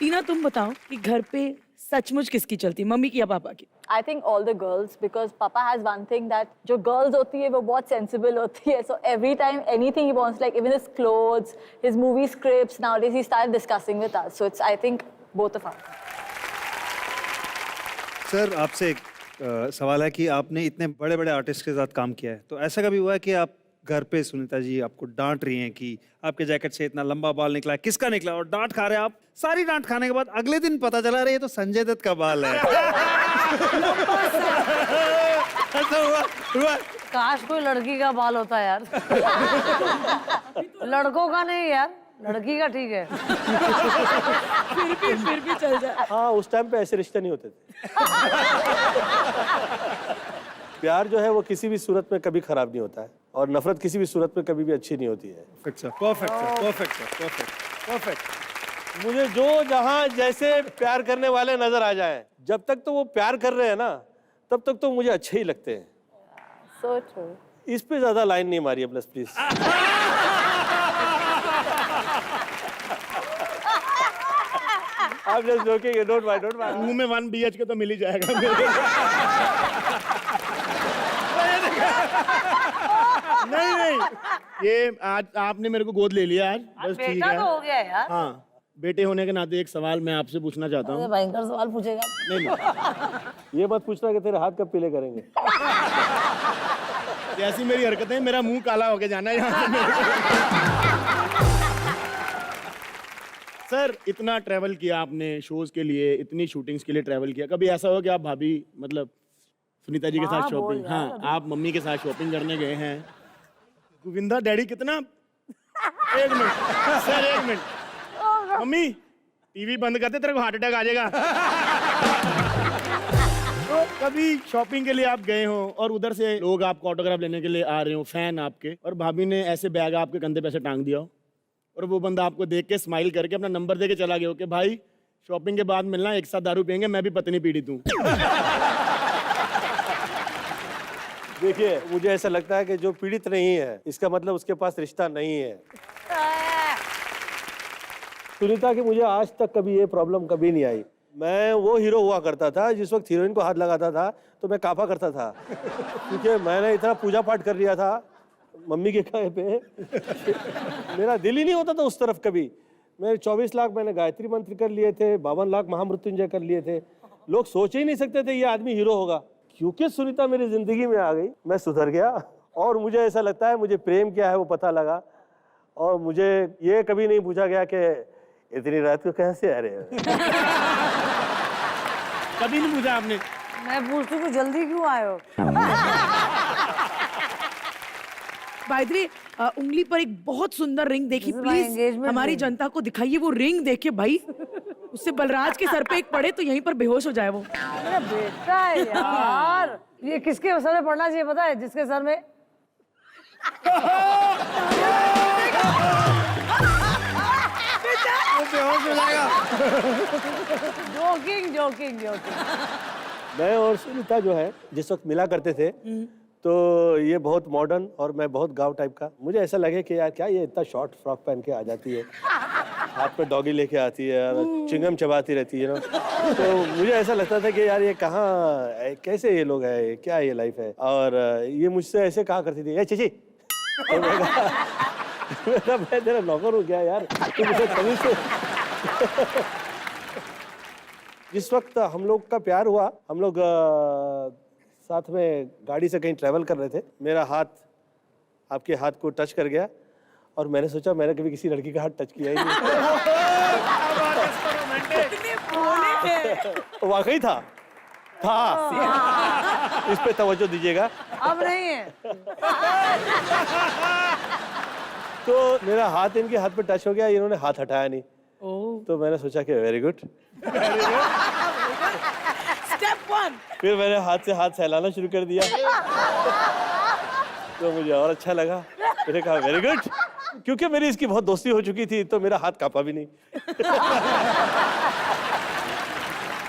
टीना तुम बताओ कि घर पे सचमुच किसकी चलती, मम्मी की या पापा की? I think all the girls, because Papa has one thing that जो girls होती है वो बहुत sensible होती है. So every time anything he wants, like even his clothes, his movie scripts, nowadays he started discussing with us. So it's I think both of us. Sir आपसे एक सवाल है कि आपने इतने बड़े बड़े आर्टिस्ट के साथ काम किया है, तो ऐसा कभी हुआ है कि आप घर पे सुनीता जी आपको डांट रही हैं कि आपके जैकेट से इतना लंबा बाल निकला है, किसका निकला, और डांट खा रहे हैं आप, सारी डांट खाने के बाद अगले दिन पता चला रही है तो संजय दत्त का बाल है। ऐसा हुआ? काश कोई लड़की का बाल होता यार। लड़कों का नहीं यार, लड़की का ठीक है। फिर भी चल जाए। हाँ, उस टाइम पे ऐसे रिश्ते नहीं होते थे। प्यार जो है वो किसी भी सूरत में कभी खराब नहीं होता है, और नफरत किसी भी सूरत में कभी भी अच्छी नहीं होती है। Perfect sir, perfect sir, perfect sir, perfect, perfect. मुझे जो जहाँ जैसे प्यार करने वाले नजर आ जाएं, जब तक तो वो प्यार कर रहे हैं ना, तब तक तो मुझे अच्छे ही लगते हैं। So true. इस पे ज्यादा लाइन नहीं मारिए plus please. I'm just joking, don't mind, don't mind. मुंह में 1 BHK तो मिल ही जाएगा। नहीं, ये आज आपने मेरे को गोद ले लिया आज, बस ठीक बेटा है। तो हो गया यार। हाँ, बेटे होने के नाते एक सवाल मैं आपसे पूछना चाहता हूँ। भयंकर सवाल पूछेगा। नहीं, ये मत पूछना कि तेरे हाथ कब पीले करेंगे। जैसी मेरी हरकतें, मेरा मुंह काला होके जाना है यहाँ से। सर, इतना ट्रैवल किया आपने शोज के लिए, इतनी शूटिंग्स के लिए ट्रैवल किया, कभी ऐसा हो कि आप भाभी मतलब सुनीता जी के साथ शॉपिंग, हाँ आप मम्मी के साथ शॉपिंग करने गए हैं, गोविंदा डैडी कितना, एक मिनट सर, एक मिनट, मम्मी टीवी बंद करते, तेरे को हार्ट अटैक आ जाएगा। तो कभी शॉपिंग के लिए आप गए हो और उधर से लोग आपको ऑटोग्राफ लेने के लिए आ रहे हो, फैन आपके, और भाभी ने ऐसे बैग आपके कंधे पे ऐसे टांग दिया हो, और वो बंदा आपको देख के स्माइल करके अपना नंबर दे के चला गया हो कि भाई शॉपिंग के बाद मिलना, एक साथ दारू पियेंगे, मैं भी पत्नी पीड़ित हूँ। देखिए, मुझे ऐसा लगता है कि जो पीड़ित नहीं है, इसका मतलब उसके पास रिश्ता नहीं है। सुनीता की मुझे आज तक कभी ये प्रॉब्लम कभी नहीं आई। मैं वो हीरो हुआ करता था जिस वक्त हीरोइन को हाथ लगाता था तो मैं कांपा करता था, क्योंकि मैंने इतना पूजा पाठ कर लिया था मम्मी के कहे पे। मेरा दिल ही नहीं होता था उस तरफ कभी। मेरे 24 लाख मैंने गायत्री मंत्र कर लिए थे, 52 लाख महामृत्युंजय कर लिए थे। लोग सोच ही नहीं सकते थे ये आदमी हीरो होगा। क्योंकि सुनीता मेरी जिंदगी में आ गई, मैं सुधर गया, और मुझे ऐसा लगता है मुझे प्रेम क्या है वो पता लगा, और मुझे ये कभी नहीं पूछा गया कि इतनी रात को कैसे आ रहे हो। कभी नहीं पूछा आपने? मैं पूछती हूँ जल्दी क्यों आए हो? गायत्री, उंगली पर एक बहुत सुंदर रिंग देखी, प्लीज हमारी जनता को दिखाइए वो रिंग। देखिए भाई, उससे बलराज के सर पे एक पड़े तो यहीं पर बेहोश हो जाए वो। मेरा बेटा है यार। ये किसके सर में पड़ना चाहिए पता है? जिसके सर में बेहोश हो जाएगा। Joking joking joking. मैं और सुनीता जो है जिस वक्त मिला करते थे, तो ये बहुत मॉडर्न और मैं बहुत गांव टाइप का। मुझे ऐसा लगे कि यार क्या ये इतना शॉर्ट फ्रॉक पहन के आ जाती है, हाथ पे डॉगी लेके आती है, चिंगम चबाती रहती है ना। तो मुझे ऐसा लगता था कि यार ये कहाँ, कैसे ये लोग हैं, क्या ये लाइफ है। और ये मुझसे ऐसे कहा करती थी, ए चीची, तो मैं तेरा नौकर हूँ क्या यार, तू मुझे कभी से। जिस वक्त हम लोग का प्यार हुआ, हम लोग साथ में गाड़ी से कहीं ट्रैवल कर रहे थे, मेरा हाथ आपके हाथ को टच कर गया, और मैंने सोचा मैंने कभी किसी लड़की का हाथ टच किया ही नहीं। वाकई था। इस पे तवज्जो दीजिएगा। अब नहीं है। तो मेरा हाथ इनके हाथ पे टच हो गया, इन्होंने हाथ हटाया नहीं। तो मैंने सोचा कि वेरी गुड। स्टेप 1। फिर मैंने हाथ से हाथ सहलाना शुरू कर दिया, तो मुझे और अच्छा लगा। मैंने कहा वेरी गुड, क्योंकि मेरी इसकी बहुत दोस्ती हो चुकी थी तो मेरा हाथ कांपा भी नहीं।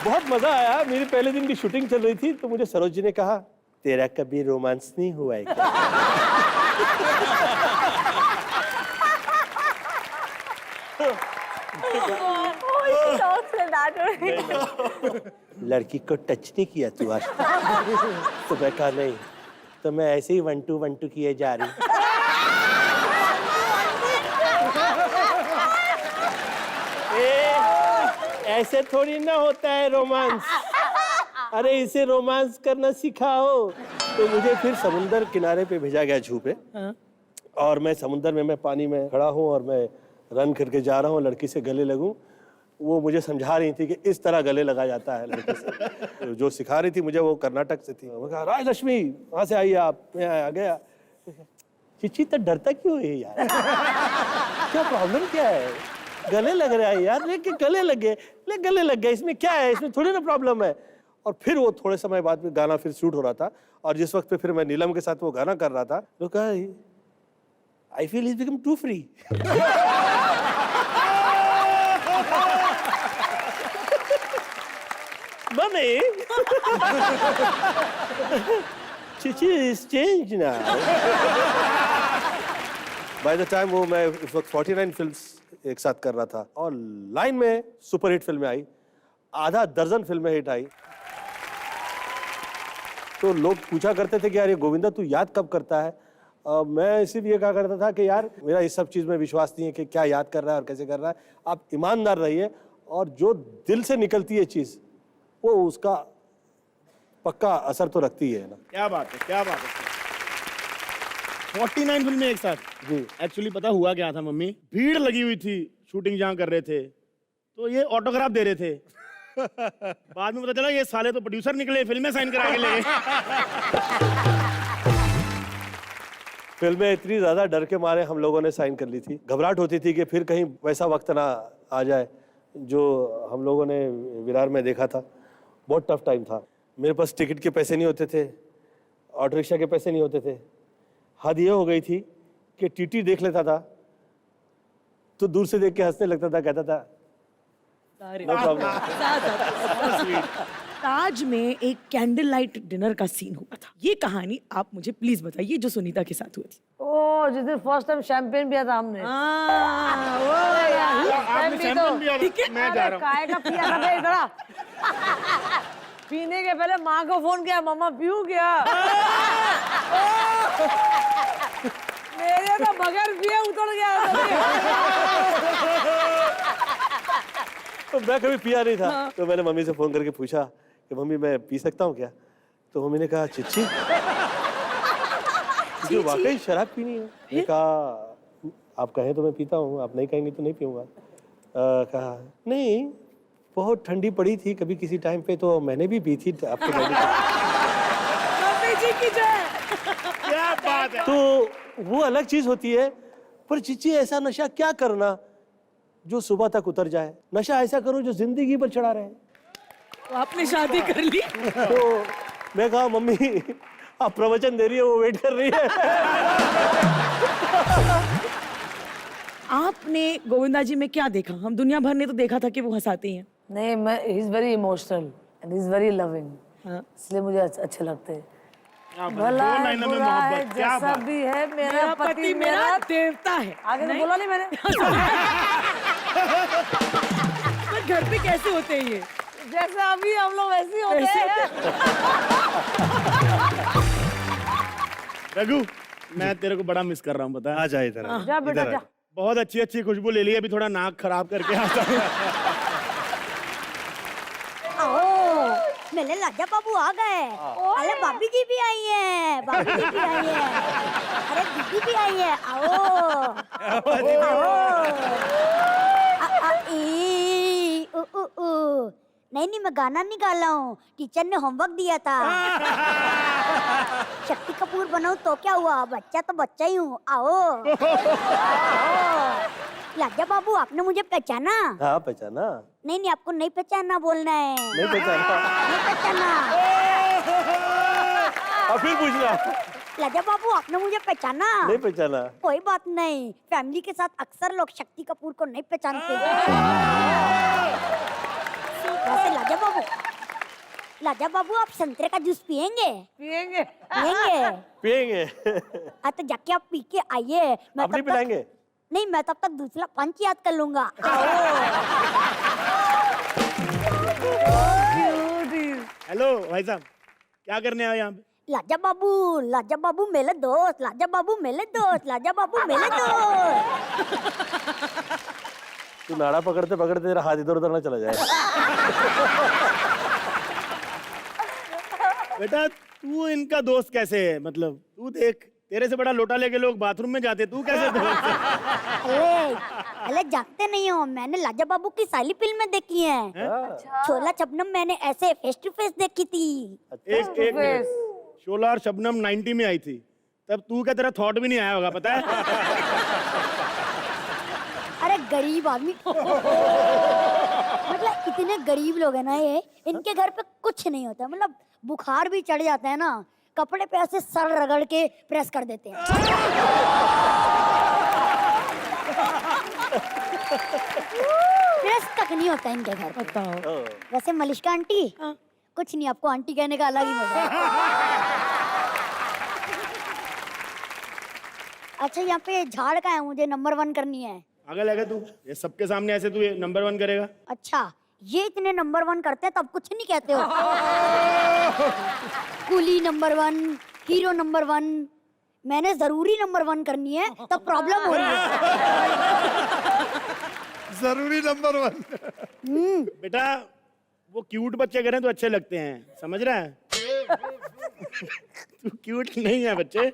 बहुत मजा आया। मेरी पहले दिन की शूटिंग चल रही थी, तो मुझे सरोज जी ने कहा तेरा कभी रोमांस नहीं हुआ है क्या? लड़की को टच नहीं किया तू आज तक? तो मैं कहा नहीं, तो मैं ऐसे ही 1 2 1 2 किए जा रही हूँ। ऐसे थोड़ी ना होता है रोमांस। अरे इसे रोमांस करना सिखाओ। तो मुझे फिर समुंदर किनारे पे भेजा गया जू पे। और मैं समुंदर में, मैं पानी में खड़ा हूँ और मैं रन करके जा रहा हूँ, लड़की से गले लगूं। वो मुझे समझा रही थी कि इस तरह गले लगा जाता है लड़के से। जो सिखा रही थी मुझे वो कर्नाटक से थी। मैं कहा राजलक्ष्मी वहाँ से आइए आप। मैं आ गया। चिच्ची तो डरता क्यों है यार? क्या प्रॉब्लम क्या है? गले लग रहा है यार, लेके गले लगे, ले गले लग गए, इसमें क्या है? इसमें थोड़ी ना प्रॉब्लम है। और फिर वो थोड़े समय बाद में गाना फिर शूट हो रहा था और जिस वक्त पे फिर मैं नीलम के साथ वो गाना कर रहा था तो कहा I feel is become to free. Mummy चिची is change now. By the time वो मैं इस वक्त 49 फिल्म्स एक साथ कर रहा था और लाइन में सुपरहिट फिल्में आई, आधा दर्जन फिल्में हिट आई। तो लोग पूछा करते थे कि यार ये गोविंदा तू याद कब करता है? मैं इसीलिए कहा करता था कि यार मेरा इस सब चीज़ में विश्वास नहीं है कि क्या याद कर रहा है और कैसे कर रहा है। आप ईमानदार रहिए और जो दिल से निकलती है चीज़ वो उसका पक्का असर तो रखती है ना। क्या बात है, क्या बात है। 49 फिल्में एक साथ। जी। एक्चुअली पता हुआ क्या था मम्मी, भीड़ लगी हुई थी, शूटिंग जहाँ कर रहे थे तो ये ऑटोग्राफ दे रहे थे। बाद में पता चला ये साले तो प्रोड्यूसर निकले, फिल्में साइन करा के ले गए। फिल्में इतनी ज़्यादा डर के मारे हम लोगों ने साइन कर ली थी। घबराहट होती थी कि फिर कहीं वैसा वक्त ना आ जाए जो हम लोगों ने विरार में देखा था। बहुत टफ टाइम था। मेरे पास टिकट के पैसे नहीं होते थे, ऑटो रिक्शा के पैसे नहीं होते थे। हद ये हो गई थी कि टीटी देख लेता था तो दूर से देख के हंसने लगता था, कहता था नो प्रॉब्लम। ताज में एक कैंडल लाइट डिनर का सीन हुआ था। ये कहानी आप मुझे प्लीज बताइए जो सुनीता के साथ हुई थी। ओ जिस दिन फर्स्ट टाइम शैंपेन पिया था हमने। आपने चैंपियन भी ठीक है। मैं जा रहा हूँ। काय का पिया था भाई इधर। पीने के पहले माँ को फोन किया, मम्मा पीऊं क्या? मेरे तो बगैर पिए उतर गया। तो मैं कभी पिया नहीं था। तो मैंने मम्मी से फोन करके पूछा कि मम्मी मैं पी सकता हूँ क्या? तो मम्मी ने कहा चिच्ची जो वाकई शराब पीनी है। मैंने कहा आप कहें तो मैं पीता हूँ, आप नहीं कहेंगे तो नहीं पीऊंगा। कहा नहीं बहुत ठंडी पड़ी थी कभी किसी टाइम पे तो मैंने भी पी थी आपके मम्मी जी की जय। क्या बात है। तो वो अलग चीज होती है। पर चिच्ची ऐसा नशा क्या करना जो सुबह तक उतर जाए? नशा ऐसा करो जो जिंदगी पर चढ़ा रहे। तो आपने शादी कर ली? तो मैं कहा मम्मी आप प्रवचन दे रही है, वो वेट कर रही है। आपने गोविंदा जी में क्या देखा? हम दुनिया भर ने तो देखा था कि वो हंसाते हैं। नहीं मैं he is very emotional and he is very loving. हाँ। इसलिए मुझे अच्छे लगते हैं। क्या बात है। भला दो है लाइनों में बुरा है मोहब्बत, क्या जैसा बात है। भी है मेरा मेरा पति मेरा देवता है। आगे तो बोला नहीं मैंने। पर घर पे कैसे होते हैं ये? जैसे अभी हम लोग वैसे ही होते वैसे हैं। रघु मैं तेरे को बड़ा मिस कर रहा हूँ पता है। आ जाए इधर जा बेटा इधर जा। आ। बहुत अच्छी अच्छी खुशबू ले ली, अभी थोड़ा नाक खराब करके आता हूँ। मेरे लाजा बाबू आ गए। अरे भाभी जी भी आई है, भाभी जी भी आई है, अरे दीदी भी आई है। आओ नहीं मैं गाना नहीं गा रहा हूँ, टीचर ने होमवर्क दिया था। शक्ति कपूर बनाऊं तो क्या हुआ, बच्चा तो बच्चा ही हूँ। आओ लाजा बाबू आपने मुझे पहचाना? हाँ पहचाना। नहीं आपको नहीं पहचाना बोलना है। नहीं पहचाना। नहीं पहचाना। और फिर पूछना। लाजा बाबू आपने मुझे पहचाना? नहीं पहचाना। कोई बात नहीं, फैमिली के साथ अक्सर लोग शक्ति कपूर को नहीं पहचानते। वैसे लाजा बाबू आप संतरे का जूस पियेंगे? पिएंगे। पियेंगे? पिएंगे। तो जाके आप पी के आइए। मैं अपनी पिलाएंगे? नहीं मैं तब तक दूसरा पंच याद कर लूंगा। आओ। हेलो भाई साहब, क्या करने आए यहाँ पे? लाजा बाबू मेरे दोस्त, लाजा बाबू मेरे दोस्त, लाजा बाबू मेरे दोस्त। तू नाड़ा पकड़ते पकड़ते तेरा हाथ इधर उधर ना चला जाए। बेटा तू इनका दोस्त कैसे है? मतलब तू देख, तेरे से बड़ा लोटा लेके लोग बाथरूम में जाते, तू कैसे दोस्त है? अरे जानते नहीं हो, मैंने लाजा बाबू की सारी फिल्में देखी हैं। शोला शबनम मैंने ऐसे फेस टू फेस देखी थी। एक मिनट, शोला और शबनम 90 में आई थी, तब तू क्या, तेरा थॉट भी नहीं आया होगा, पता है? अरे गरीब आदमी, मतलब इतने गरीब लोग हैं ना ये, इनके घर पे कुछ नहीं होता। मतलब बुखार भी चढ़ जाता है ना, कपड़े पे ऐसे सर रगड़ के प्रेस कर देते हैं। प्रेस तक नहीं होता इनके घर पे। बताओ। वैसे मलिश्का आंटी, कुछ नहीं, आपको आंटी कहने का अलग ही मजा है। अच्छा यहाँ पे झाड़ का है, मुझे नंबर 1 करनी है। आगे लगा तू, ये सबके सामने ऐसे तू नंबर 1 करेगा? अच्छा ये इतने नंबर 1 करते हैं तब कुछ नहीं कहते हो? कूली नंबर 1, हीरो नंबर 1, मैंने जरूरी नंबर 1 करनी है तब प्रॉब्लम हो रही है। जरूरी नंबर 1। बेटा वो क्यूट बच्चे करें तो अच्छे लगते हैं, समझ रहा है? तू क्यूट नहीं है बच्चे।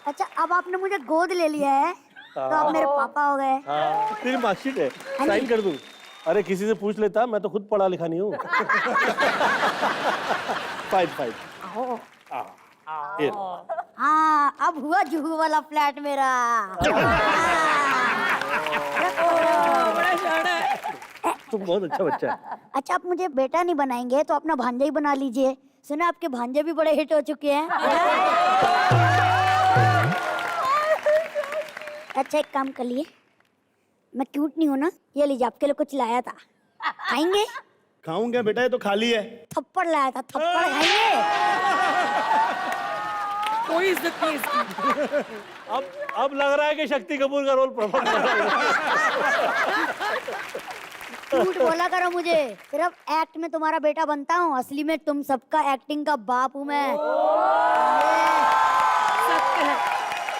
अच्छा अब आपने मुझे गोद ले लिया है तो आप मेरे पापा हो गए। हाँ, तेरी मार्कशीट है, साइन कर दूं। अरे किसी से पूछ लेता, मैं तो खुद पढ़ा लिखा नहीं हूँ। 5 हाँ अब हुआ जुहू वाला फ्लैट मेरा। तुम बहुत अच्छा बच्चा है। अच्छा आप मुझे बेटा नहीं बनाएंगे तो अपना भांजा ही बना लीजिए। सुना आपके भांजे भी बड़े हिट हो चुके हैं। अच्छा एक काम कर लिए, मैं क्यूट नहीं हूँ ना, ये लीजिए आपके लिए कुछ लाया था, खाएंगे? खाऊंगा बेटा, ये तो खाली है। थप्पड़ लाया था, थप्पड़ खाएंगे? कोई इज्जत नहीं इसकी। अब लग रहा है कि शक्ति कपूर का रोल परफॉर्म कर रहा है। झूठ बोला करो मुझे, सिर्फ एक्ट में तुम्हारा बेटा बनता हूँ, असली में तुम सबका एक्टिंग का बाप हूँ मैं। सत्य है।